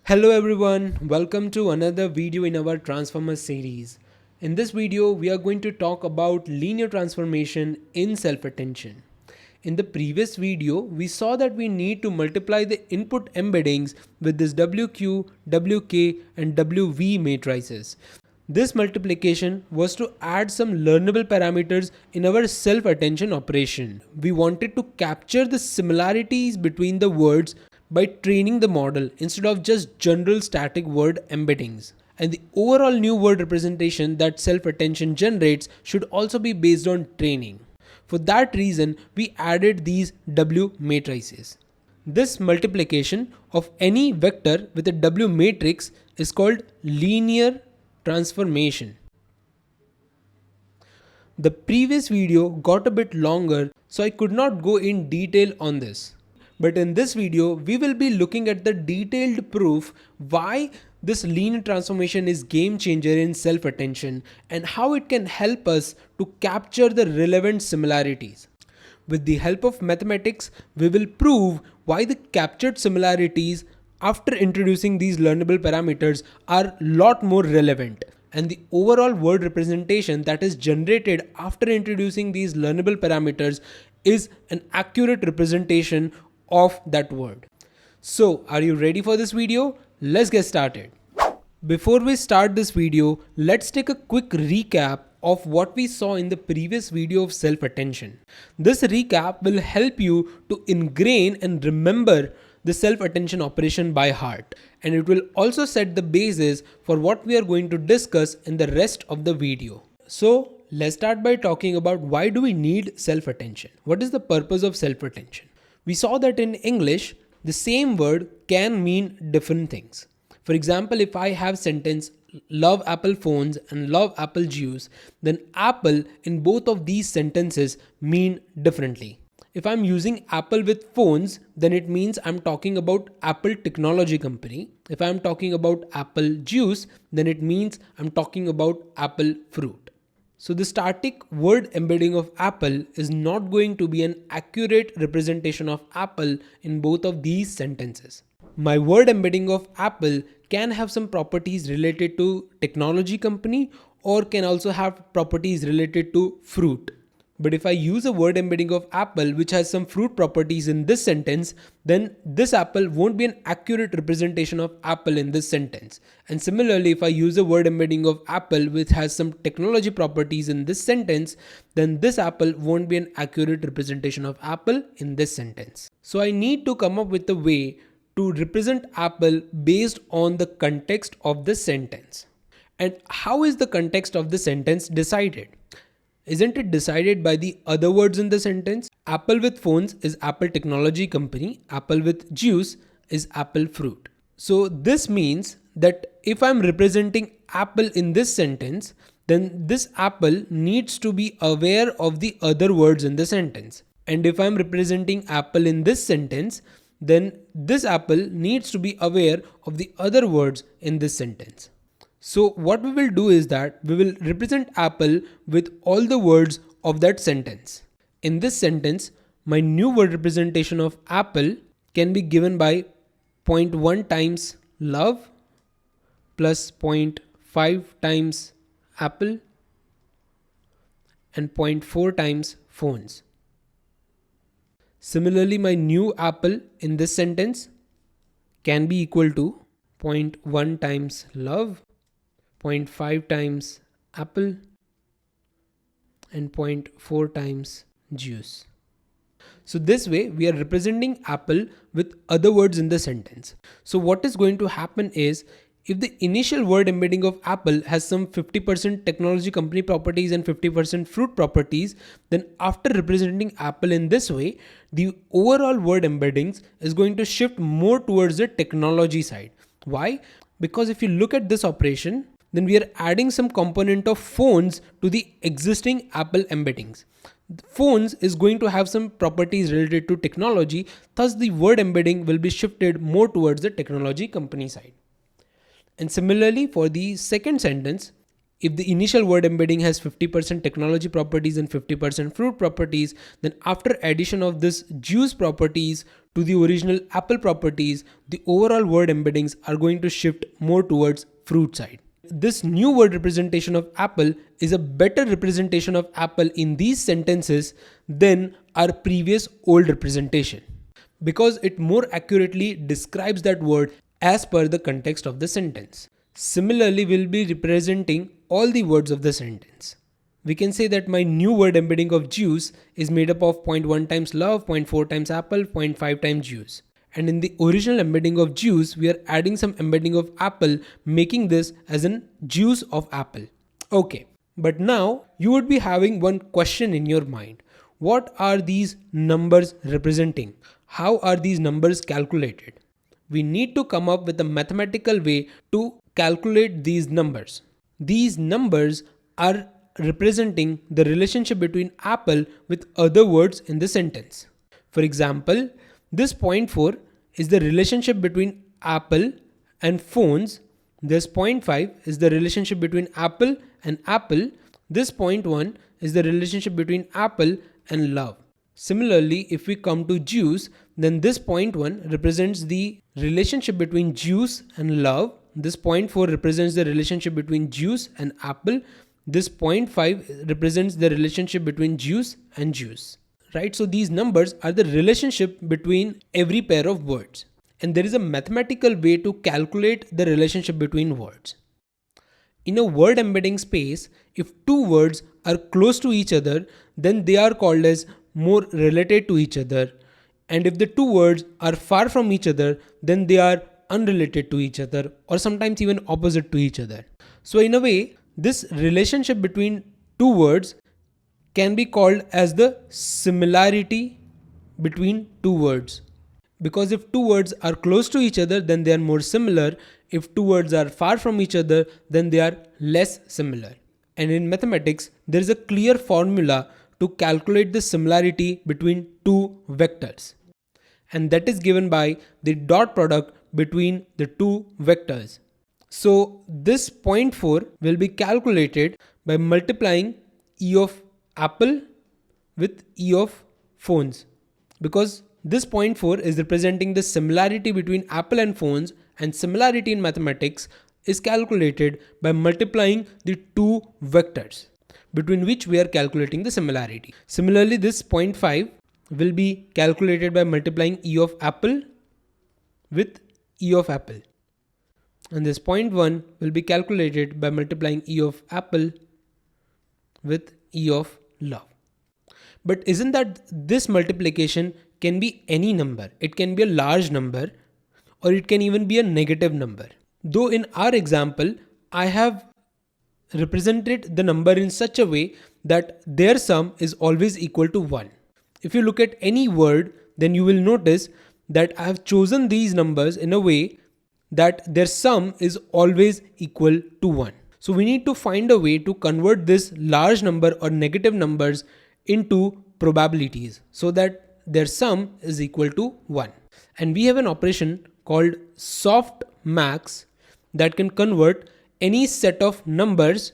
Hello everyone, welcome to another video in our Transformer series. In this video, we are going to talk about linear transformation in self-attention. In the previous video, we saw that we need to multiply the input embeddings with this WQ, WK and WV matrices. This multiplication was to add some learnable parameters in our self-attention operation. We wanted to capture the similarities between the words by training the model instead of just general static word embeddings. And the overall new word representation that self-attention generates should also be based on training. For that reason, we added these W matrices. This multiplication of any vector with a W matrix is called linear transformation. The previous video got a bit longer, so I could not go in detail on this. But in this video, we will be looking at the detailed proof why this linear transformation is game changer in self-attention and how it can help us to capture the relevant similarities. With the help of mathematics, we will prove why the captured similarities after introducing these learnable parameters are a lot more relevant, and the overall word representation that is generated after introducing these learnable parameters is an accurate representation of that word. So, are you ready for this video? Let's get started. Before we start this video, let's take a quick recap of what we saw in the previous video of self-attention. This recap will help you to ingrain and remember the self-attention operation by heart, and it will also set the basis for what we are going to discuss in the rest of the video. So let's start by talking about why do we need self-attention? What is the purpose of self-attention? We saw that in English, the same word can mean different things. For example, if I have sentence love apple phones and love apple juice, then apple in both of these sentences mean differently. If I'm using apple with phones, then it means I'm talking about Apple technology company. If I'm talking about apple juice, then it means I'm talking about apple fruit. So the static word embedding of apple is not going to be an accurate representation of apple in both of these sentences. My word embedding of apple can have some properties related to technology company or can also have properties related to fruit. But if I use a word embedding of apple which has some fruit properties in this sentence, then this apple won't be an accurate representation of apple in this sentence. And similarly, if I use a word embedding of apple which has some technology properties in this sentence, then this apple won't be an accurate representation of apple in this sentence. So I need to come up with a way to represent apple based on the context of the sentence. And how is the context of the sentence decided? Isn't it decided by the other words in the sentence? Apple with phones is Apple technology company. Apple with juice is apple fruit. So this means that if I'm representing apple in this sentence, then this apple needs to be aware of the other words in the sentence. And if I'm representing apple in this sentence, then this apple needs to be aware of the other words in this sentence. So what we will do is that we will represent apple with all the words of that sentence. In this sentence, my new word representation of apple can be given by 0.1 times love plus 0.5 times apple and 0.4 times phones. Similarly, my new apple in this sentence can be equal to 0.1 times love, 0.5 times apple and 0.4 times juice. So this way we are representing apple with other words in the sentence. So what is going to happen is if the initial word embedding of apple has some 50% technology company properties and 50% fruit properties, then after representing apple in this way, the overall word embeddings is going to shift more towards the technology side. Why? Because if you look at this operation, then we are adding some component of phones to the existing Apple embeddings. Phones is going to have some properties related to technology, thus the word embedding will be shifted more towards the technology company side. And similarly for the second sentence, If the initial word embedding has 50% technology properties and 50% fruit properties, then after addition of this juice properties to the original apple properties, the overall word embeddings are going to shift more towards fruit side. This new word representation of apple is a better representation of apple in these sentences than our previous old representation, because it more accurately describes that word as per the context of the sentence. Similarly, we'll be representing all the words of the sentence. We can say that my new word embedding of juice is made up of zero point 0.1 times love, 0.4 times apple, 0.5 times juice. And in the original embedding of juice, we are adding some embedding of apple, making this as an juice of apple. Okay, but now you would be having one question in your mind. What are these numbers representing? How are these numbers calculated? We need to come up with a mathematical way to calculate these numbers. These numbers are representing the relationship between apple with other words in the sentence. For example, this 0.4 is the relationship between apple and phones. This 0.5 is the relationship between apple and apple. This 0.1 is the relationship between apple and love. Similarly, if we come to juice, then this 0.1 represents the relationship between juice and love. This 0.4 represents the relationship between juice and apple. This 0.5 represents the relationship between juice and juice. Right? So these numbers are the relationship between every pair of words. And there is a mathematical way to calculate the relationship between words. In a word embedding space, if two words are close to each other, then they are called as more related to each other. And if the two words are far from each other, then they are unrelated to each other, or sometimes even opposite to each other. So in a way, this relationship between two words can be called as the similarity between two words. Because if two words are close to each other, then they are more similar. If two words are far from each other, then they are less similar. And in mathematics, there is a clear formula to calculate the similarity between two vectors. And that is given by the dot product between the two vectors. So this 0.4 will be calculated by multiplying E of apple with E of phones, because this 0.4 is representing the similarity between apple and phones, and similarity in mathematics is calculated by multiplying the two vectors between which we are calculating the similarity. Similarly, this 0.5 will be calculated by multiplying E of apple with E of apple. And this 0.1 will be calculated by multiplying E of apple with E of love. But isn't that this multiplication can be any number? It can be a large number, or it can even be a negative number. Though in our example, I have represented the number in such a way that their sum is always equal to 1. If you look at any word, then you will notice that I have chosen these numbers in a way that their sum is always equal to 1. So we need to find a way to convert this large number or negative numbers into probabilities so that their sum is equal to 1. And we have an operation called soft max that can convert any set of numbers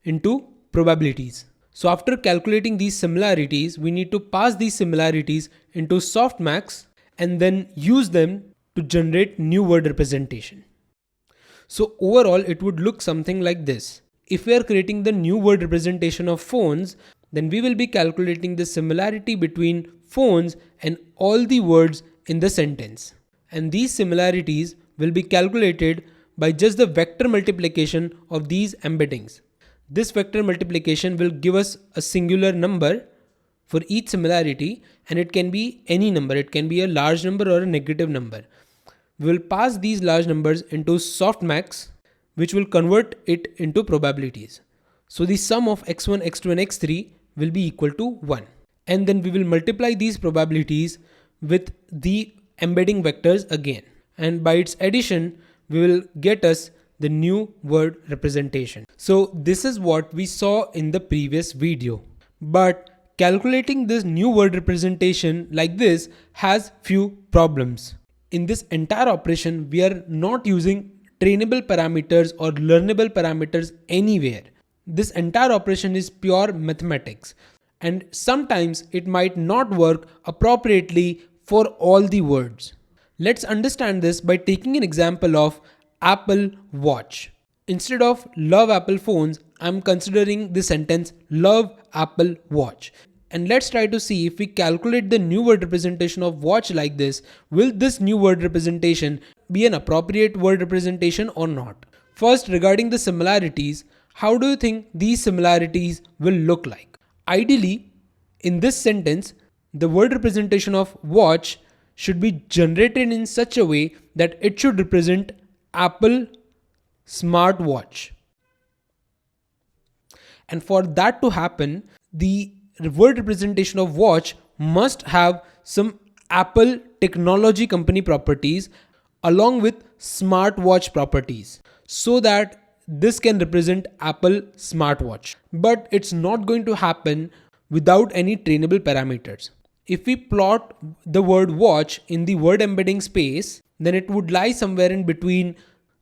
into probabilities. So after calculating these similarities, we need to pass these similarities into softmax and then use them to generate new word representation. So overall, it would look something like this. If we are creating the new word representation of phones, then we will be calculating the similarity between phones and all the words in the sentence. And these similarities will be calculated by just the vector multiplication of these embeddings. This vector multiplication will give us a singular number for each similarity, and it can be any number. It can be a large number or a negative number. We will pass these large numbers into softmax, which will convert it into probabilities. So the sum of x1, x2 and x3 will be equal to 1. And then we will multiply these probabilities with the embedding vectors again. And by its addition, we will get us the new word representation. So this is what we saw in the previous video. But calculating this new word representation like this has few problems. In this entire operation, we are not using trainable parameters or learnable parameters anywhere. This entire operation is pure mathematics, and sometimes it might not work appropriately for all the words. Let's understand this by taking an example of Apple Watch. Instead of love Apple phones, I'm considering the sentence love Apple Watch. And let's try to see if we calculate the new word representation of watch like this, will this new word representation be an appropriate word representation or not? First, regarding the similarities, how do you think these similarities will look like? Ideally, in this sentence, the word representation of watch should be generated in such a way that it should represent Apple smartwatch. And for that to happen, the word representation of watch must have some Apple technology company properties along with smartwatch properties so that this can represent Apple smartwatch. But it's not going to happen without any trainable parameters. If we plot the word watch in the word embedding space, then it would lie somewhere in between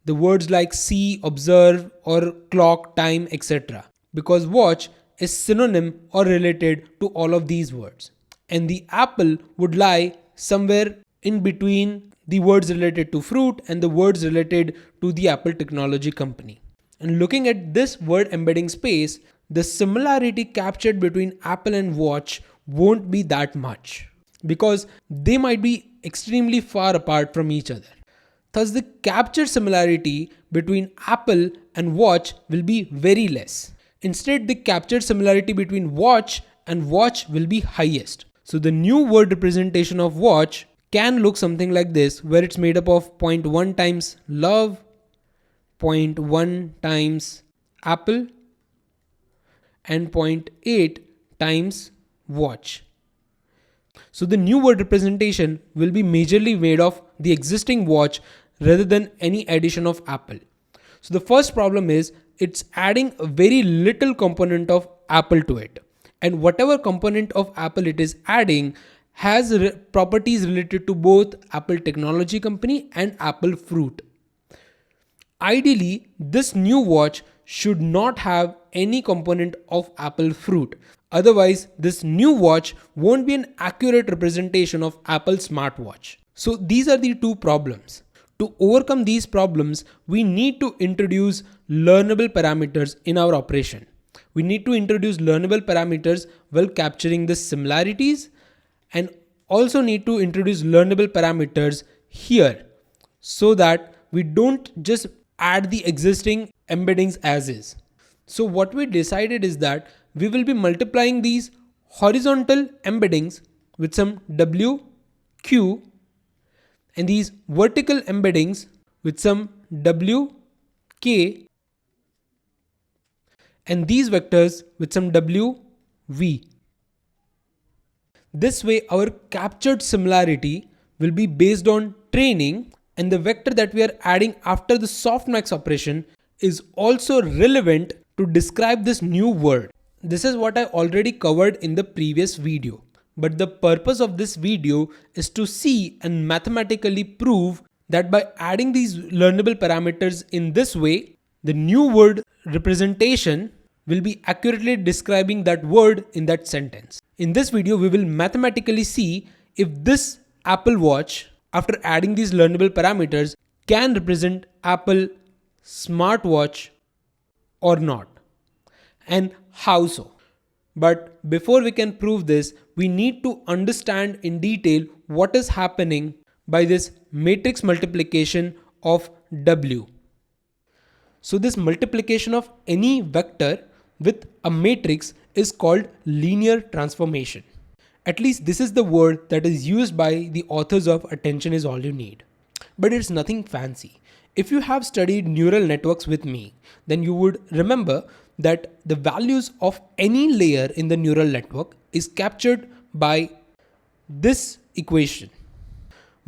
the words like see, observe, or clock, time, etc. Because watch is synonym or related to all of these words. And the apple would lie somewhere in between the words related to fruit and the words related to the Apple technology company. And looking at this word embedding space, the similarity captured between Apple and watch won't be that much because they might be extremely far apart from each other. Thus, the captured similarity between Apple and watch will be very less. Instead, the captured similarity between watch and watch will be highest. So the new word representation of watch can look something like this, where it's made up of 0.1 times love, 0.1 times apple, and 0.8 times watch. So the new word representation will be majorly made of the existing watch rather than any addition of apple. So the first problem is it's adding a very little component of apple to it. And whatever component of apple it is adding has properties related to both Apple technology company and Apple fruit. Ideally, this new watch should not have any component of Apple fruit. Otherwise, this new watch won't be an accurate representation of Apple smartwatch. So these are the two problems. To overcome these problems, we need to introduce learnable parameters in our operation. We need to introduce learnable parameters while capturing the similarities, and also need to introduce learnable parameters here so that we don't just add the existing embeddings as is. So what we decided is that we will be multiplying these horizontal embeddings with some W, Q, and these vertical embeddings with some W, K, and these vectors with some W, V. This way our captured similarity will be based on training, and the vector that we are adding after the softmax operation is also relevant to describe this new word. This is what I already covered in the previous video. But the purpose of this video is to see and mathematically prove that by adding these learnable parameters in this way, the new word representation will be accurately describing that word in that sentence. In this video, we will mathematically see if this Apple Watch, after adding these learnable parameters, can represent Apple smartwatch or not, and how so. But before we can prove this, we need to understand in detail what is happening by this matrix multiplication of W. So this multiplication of any vector with a matrix is called linear transformation. At least this is the word that is used by the authors of Attention Is All You Need. But it's nothing fancy. If you have studied neural networks with me, then you would remember that the values of any layer in the neural network is captured by this equation,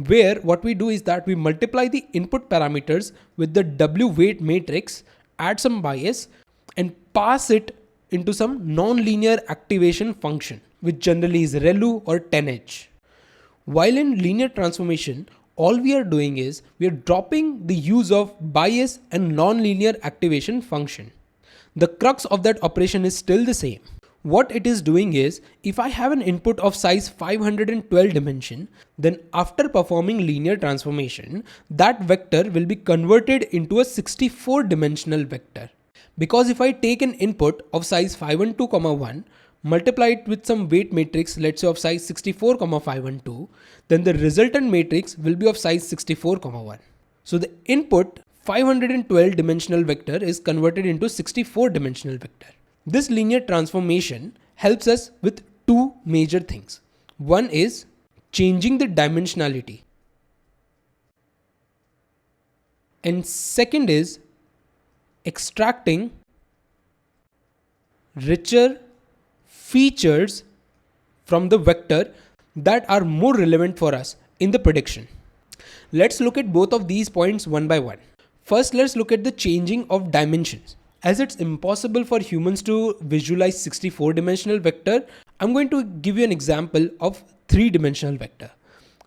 where what we do is that we multiply the input parameters with the W weight matrix, add some bias, and pass it into some nonlinear activation function, which generally is ReLU or 10H. While in linear transformation, all we are doing is we are dropping the use of bias and nonlinear activation function. The crux of that operation is still the same. What it is doing is, if I have an input of size 512 dimension, then after performing linear transformation, that vector will be converted into a 64 dimensional vector. Because if I take an input of size 512, 1, multiply it with some weight matrix, let's say of size 64, 512, then the resultant matrix will be of size 64, 1. So the input 512 dimensional vector is converted into 64 dimensional vector. This linear transformation helps us with two major things. One is changing the dimensionality, and second is extracting richer features from the vector that are more relevant for us in the prediction. Let's look at both of these points one by one. First, let's look at the changing of dimensions. As it's impossible for humans to visualize 64 dimensional vector, I'm going to give you an example of 3-dimensional vector.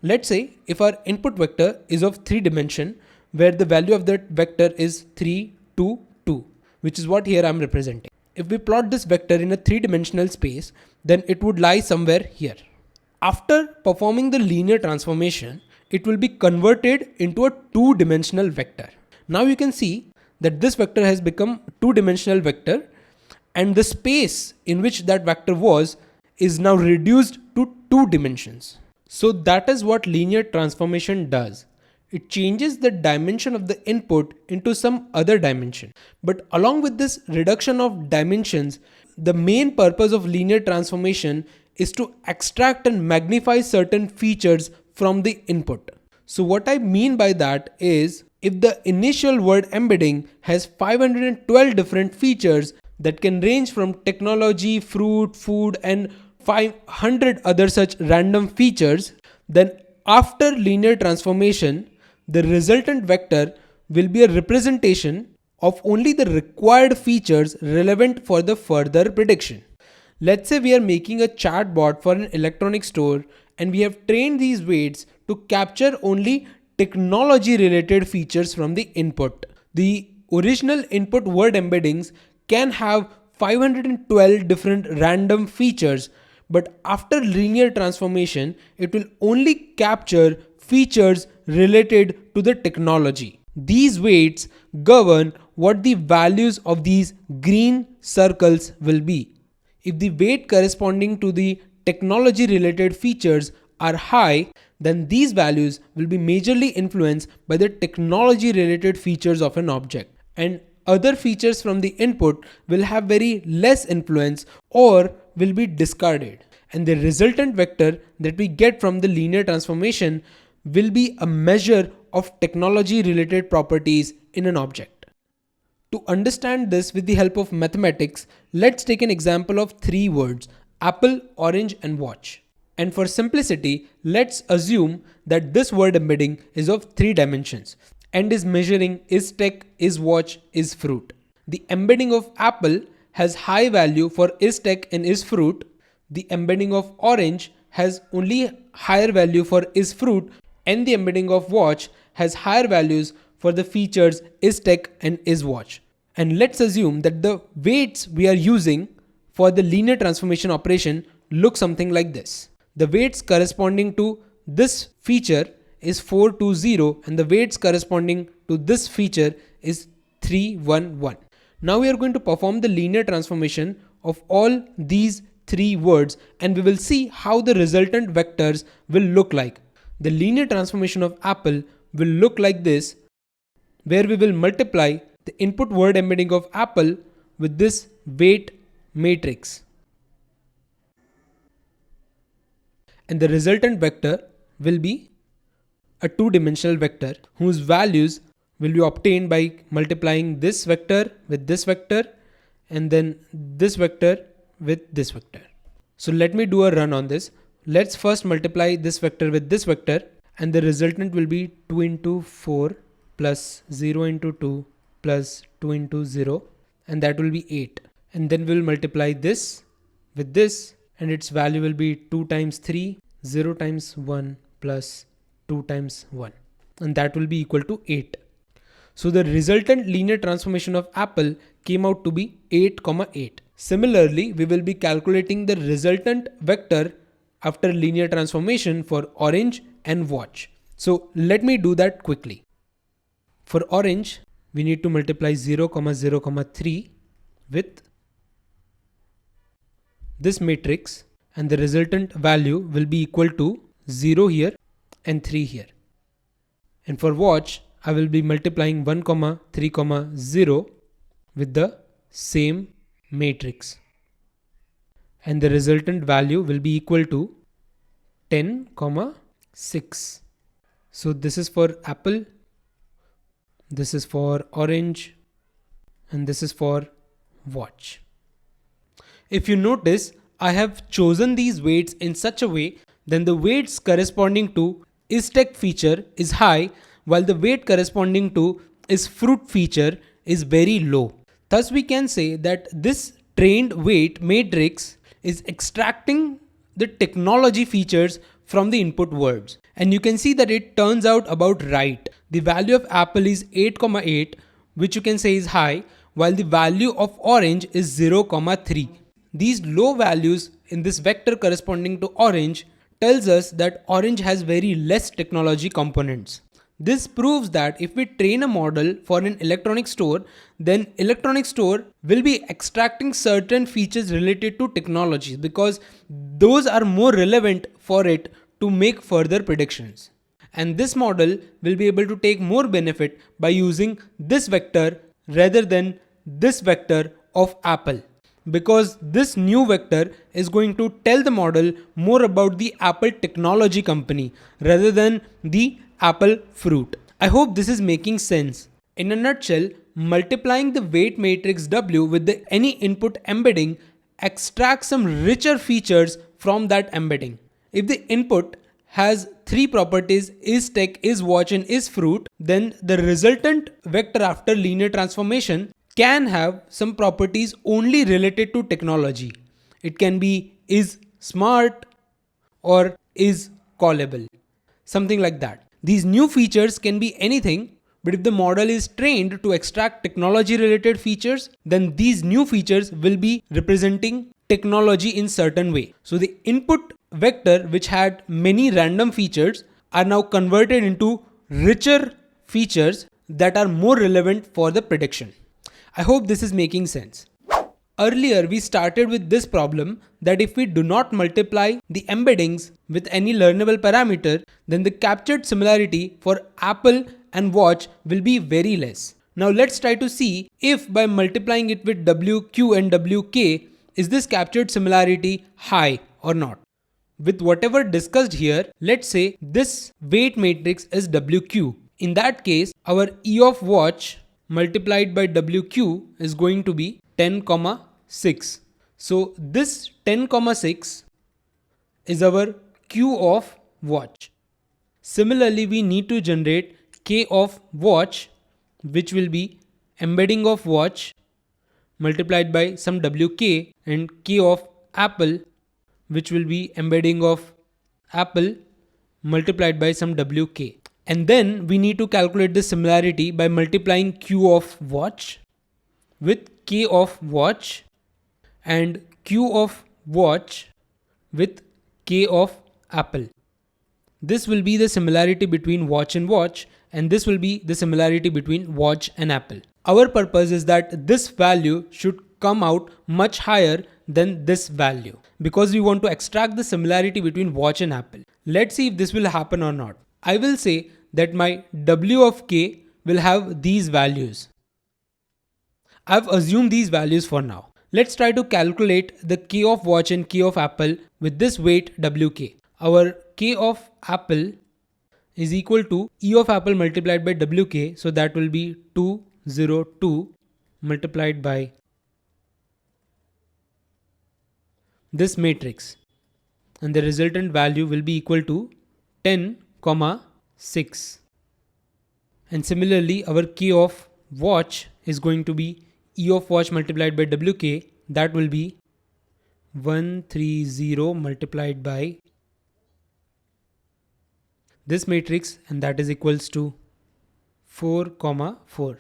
Let's say if our input vector is of 3 dimension, where the value of that vector is 3, 2, 2, which is what here I'm representing. If we plot this vector in a 3-dimensional space, then it would lie somewhere here. After performing the linear transformation, it will be converted into a 2-dimensional vector. Now you can see that this vector has become 2-dimensional vector, and the space in which that vector was is now reduced to 2 dimensions. So that is what linear transformation does. It changes the dimension of the input into some other dimension. But along with this reduction of dimensions, the main purpose of linear transformation is to extract and magnify certain features from the input. So what I mean by that is, if the initial word embedding has 512 different features that can range from technology, fruit, food, and 500 other such random features, then after linear transformation, the resultant vector will be a representation of only the required features relevant for the further prediction. Let's say we are making a chatbot for an electronic store, and we have trained these weights to capture only technology related features from the input. The original input word embeddings can have 512 different random features, but after linear transformation, it will only capture features related to the technology. These weights govern what the values of these green circles will be. If the weight corresponding to the technology related features are high, then these values will be majorly influenced by the technology related features of an object, and other features from the input will have very less influence or will be discarded, and the resultant vector that we get from the linear transformation will be a measure of technology related properties in an object. To understand this with the help of mathematics, let's take an example of 3 words: apple, orange, and watch. And for simplicity, let's assume that this word embedding is of 3 dimensions and is measuring is tech, is watch, is fruit. The embedding of apple has high value for is tech and is fruit. The embedding of orange has only higher value for is fruit, and the embedding of watch has higher values for the features is tech and is watch. And let's assume that the weights we are using for the linear transformation operation look something like this. The weights corresponding to this feature is 420, and the weights corresponding to this feature is 311. Now we are going to perform the linear transformation of all these 3 words, and we will see how the resultant vectors will look like. The linear transformation of apple will look like this, where we will multiply the input word embedding of apple with this weight matrix, and the resultant vector will be a 2-dimensional vector whose values will be obtained by multiplying this vector with this vector and then this vector with this vector. So let me do a run on this. Let's first multiply this vector with this vector, and the resultant will be 2 into 4 plus 0 into 2 plus 2 into 0, and that will be 8. And then we'll multiply this with this, and its value will be 2 times 3, 0 times 1 plus 2 times 1, and that will be equal to 8. So the resultant linear transformation of apple came out to be 8, 8. Similarly, we will be calculating the resultant vector after linear transformation for orange and watch. So let me do that quickly. For orange, we need to multiply 0, 0, 3 with this matrix, and the resultant value will be equal to 0 here and 3 here. And for watch, I will be multiplying 1, 3, 0 with the same matrix. And the resultant value will be equal to 10, 6. So this is for apple, this is for orange, and this is for watch. If you notice, I have chosen these weights in such a way that the weights corresponding to is-tech feature is high, while the weight corresponding to is-fruit feature is very low. Thus, we can say that this trained weight matrix is extracting the technology features from the input words. And you can see that it turns out about right. The value of apple is 8, 8, which you can say is high, while the value of orange is 0, 3. These low values in this vector corresponding to orange tells us that orange has very less technology components. This proves that if we train a model for an electronic store, then electronic store will be extracting certain features related to technology because those are more relevant for it to make further predictions. And this model will be able to take more benefit by using this vector rather than this vector of apple, because this new vector is going to tell the model more about the Apple technology company rather than the apple fruit. I hope this is making sense. In a nutshell, multiplying the weight matrix W with any input embedding extracts some richer features from that embedding. If the input has three properties, is tech, is watch, and is fruit, then the resultant vector after linear transformation can have some properties only related to technology. It can be is smart or is callable, something like that. These new features can be anything, but if the model is trained to extract technology related features, then these new features will be representing technology in certain way. So the input vector, which had many random features, are now converted into richer features that are more relevant for the prediction. I hope this is making sense. Earlier, we started with this problem that if we do not multiply the embeddings with any learnable parameter, then the captured similarity for apple and watch will be very less. Now let's try to see if by multiplying it with WQ and WK, is this captured similarity high or not. With whatever discussed here, let's say this weight matrix is WQ. In that case, our E of watch multiplied by WQ is going to be 10, 6. So this 10, 6 is our Q of watch. Similarly, we need to generate K of watch, which will be embedding of watch multiplied by some WK, and K of apple, which will be embedding of apple multiplied by some WK. And then we need to calculate the similarity by multiplying Q of watch with K of watch and Q of watch with K of apple. This will be the similarity between watch and watch, and this will be the similarity between watch and apple. Our purpose is that this value should come out much higher than this value because we want to extract the similarity between watch and apple. Let's see if this will happen or not. I will say that my W of K will have these values. I've assumed these values for now. Let's try to calculate the K of watch and K of apple with this weight WK. Our K of apple is equal to E of apple multiplied by WK. So that will be 202 multiplied by this matrix. And the resultant value will be equal to 10, 6. And similarly, our K of watch is going to be E of watch multiplied by WK. That will be 130 multiplied by this matrix, and that is equals to 4, 4.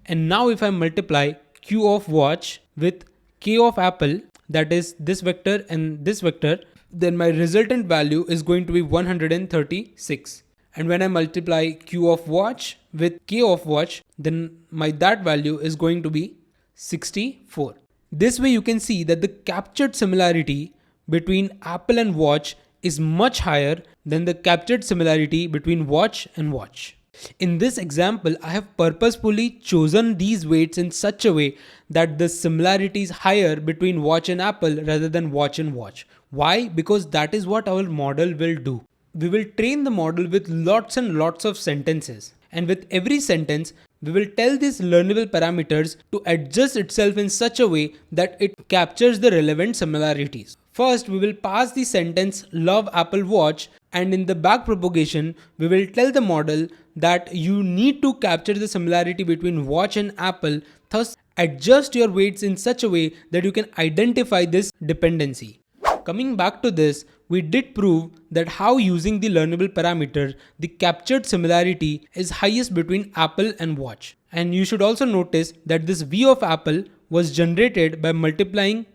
And now if I multiply Q of watch with K of apple, that is this vector and this vector, then my resultant value is going to be 136. And when I multiply Q of watch with K of watch, then that value is going to be 64. This way you can see that the captured similarity between apple and watch is much higher than the captured similarity between watch and watch. In this example, I have purposefully chosen these weights in such a way that the similarity is higher between watch and apple rather than watch and watch. Why? Because that is what our model will do. We will train the model with lots and lots of sentences. And with every sentence, we will tell these learnable parameters to adjust itself in such a way that it captures the relevant similarities. First, we will pass the sentence love Apple Watch, and in the back propagation, we will tell the model that you need to capture the similarity between watch and apple, thus adjust your weights in such a way that you can identify this dependency. Coming back to this, we did prove that how using the learnable parameter, the captured similarity is highest between apple and watch. And you should also notice that this V of apple was generated by multiplying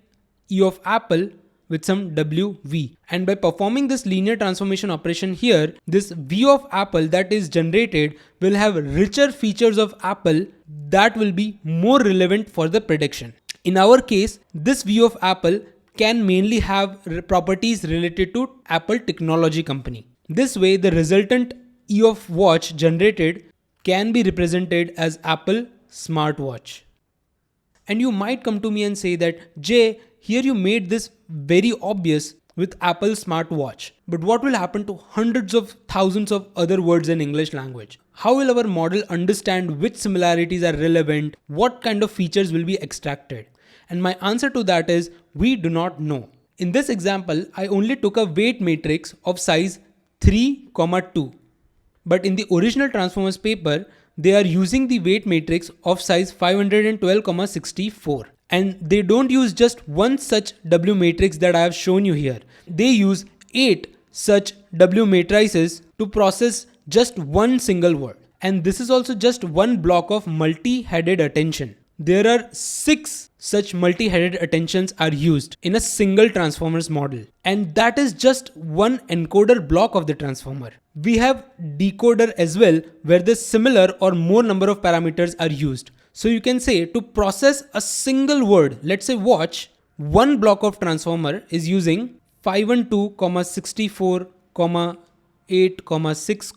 E of apple with some WV. And by performing this linear transformation operation here, this V of apple that is generated will have richer features of apple that will be more relevant for the prediction. In our case, this V of apple can mainly have properties related to Apple technology company. This way, the resultant E of watch generated can be represented as Apple smartwatch. And you might come to me and say that, Jay, here you made this very obvious with Apple smartwatch. But what will happen to hundreds of thousands of other words in English language? How will our model understand which similarities are relevant? What kind of features will be extracted? And my answer to that is, we do not know. In this example, I only took a weight matrix of size 3, 2. But in the original Transformers paper, they are using the weight matrix of size 512, 64. And they don't use just one such W matrix that I have shown you here. They use 8 such W matrices to process just one single word. And this is also just one block of multi-headed attention. There are 6 such multi-headed attentions are used in a single transformers model. And that is just one encoder block of the transformer. We have decoder as well, where the similar or more number of parameters are used. So you can say to process a single word, let's say watch, one block of transformer is using 512, 64, 8, 6,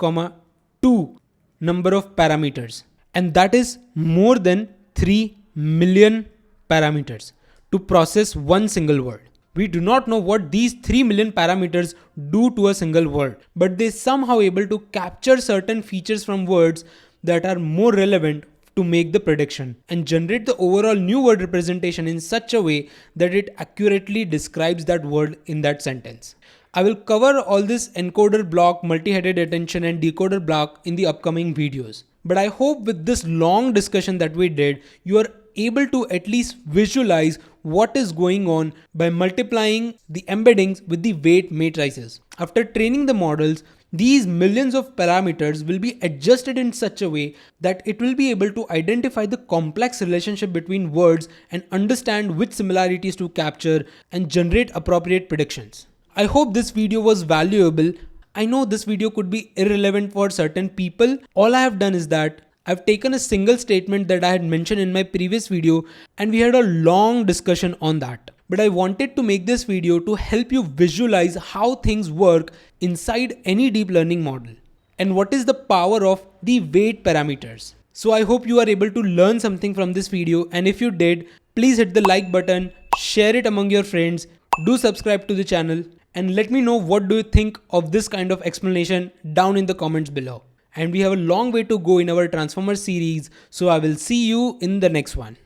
2 number of parameters. And that is more than 3 million parameters to process one single word. We do not know what these 3 million parameters do to a single word, but they somehow able to capture certain features from words that are more relevant to make the prediction and generate the overall new word representation in such a way that it accurately describes that word in that sentence. I will cover all this encoder block, multi-headed attention and decoder block in the upcoming videos. But I hope with this long discussion that we did, you are able to at least visualize what is going on by multiplying the embeddings with the weight matrices. After training the models, these millions of parameters will be adjusted in such a way that it will be able to identify the complex relationship between words and understand which similarities to capture and generate appropriate predictions. I hope this video was valuable. I know this video could be irrelevant for certain people. All I have done is that I've taken a single statement that I had mentioned in my previous video and we had a long discussion on that. But I wanted to make this video to help you visualize how things work inside any deep learning model and what is the power of the weight parameters. So I hope you are able to learn something from this video, and if you did, please hit the like button, share it among your friends, do subscribe to the channel, and let me know what do you think of this kind of explanation down in the comments below. And we have a long way to go in our Transformer series, so I will see you in the next one.